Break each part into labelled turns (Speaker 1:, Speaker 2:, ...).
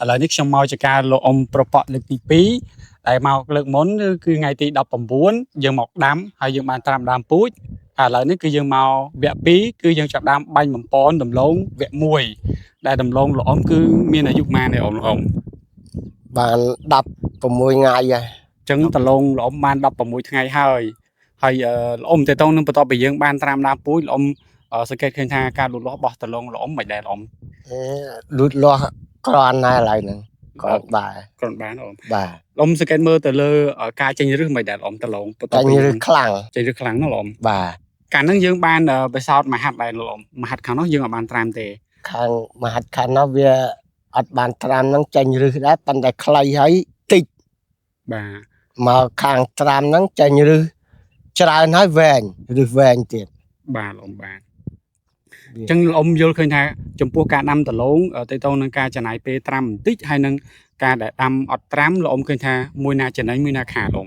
Speaker 1: ឥឡូវនេះខ្ញុំមកជាការលោកអ៊ំប្រប៉លើកទី2ដែលមកលើកមុនគឺថ្ងៃទី19យើងមកដាំហើយយើងបានត្រាំដើមពូជឥឡូវនេះគឺយើងមកវគ្គ2គឺយើងចាប់ដើមបាញ់បំពន់ដំឡូងវគ្គ1ដែលដំឡូងលោកអ៊ំគឺមានអាយុប៉ុន្មានទេអ៊ំ
Speaker 2: បាន16ថ្ងៃហើយ
Speaker 1: ចឹងដំឡូងលោកអ៊ំបាន16ថ្ងៃហើយលោកអ៊ំតើតោងនឹងបន្ទាប់ពីយើងបានត្រាំដើមពូជលោកអ៊ំសង្កេតឃើញថាការលូតលាស់របស់ដំឡូងលោកអ៊ំមិនដែរលោកអ៊ំ
Speaker 2: លូតលាស់ក្រន់ណាស់ឥឡូវហ្នឹងគាត់បានលោកអ៊ំសង្កេតមើលទៅលើការចេញឫសមិនដែរលោកអ៊ំដំឡូងបន្ទាប់ពីចេញឫសខ្លាំងណាស់លោកអ៊ំបាទកាលហ្នឹងយើងបានបិសោតមហាត់ដែរលោកអ៊ំមហាត់ខាងនោះយើងអត់បានត្រាំទេខាងមហាត់ខាងនោះវាអត់បានត្រាំហ្នឹងចេញឫសដែរប៉ុន្តែខ្លីហើយតិច
Speaker 1: បាទ
Speaker 2: មកខាងត្រាំហ្នឹងចេញឫសច្រើនហើយវែងឫសវែងទៀត
Speaker 1: បាទលោកអ៊ំបាទអញ្ចឹងលោកអ៊ំយល់ឃើញថាចំពោះការដាំដំឡូងទៅទៅនឹងការចំណាយពេលត្រាំបន្តិចហើយនឹងការដែលដាំអត់ត្រាំលោកអ៊ំឃើញថាមួយណាចំណេញមួយណាខាតលោក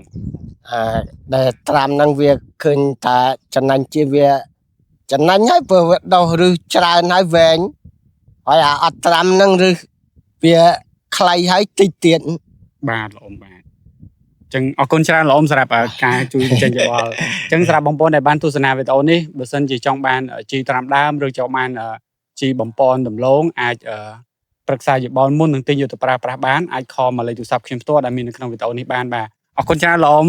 Speaker 2: ដែលត្រាំហ្នឹងវាឃើញថាចំណេញជាវាចំណេញហើយព្រោះវាដុះឫសច្រើនហើយវែងហើយអត់ត្រាំហ្នឹងឫសវាខ្លីហើយតិចទៀត
Speaker 1: បាទលោកអ៊ំបាទចឹងអរគុណច្រើនលោកអ៊ំសម្រាប់ការជួយចេញយោបល់ចឹងសម្រាប់បងប្អូនដែលបានទស្សនាវីដេអូនេះបើសិនជាចង់បានជីត្រាំដើមឬចង់បានជីបំពន់ដំឡូងអាចប្រឹក្សាយោបល់មុននឹងទិញយកទៅប្រើប្រាស់បានអាចខលមកលេខទូរស័ព្ទខ្ញុំផ្ទាល់ដែលមាននៅក្នុងវីដេអូនេះបានបាទអរគុណច្រើនលោកអ៊ំ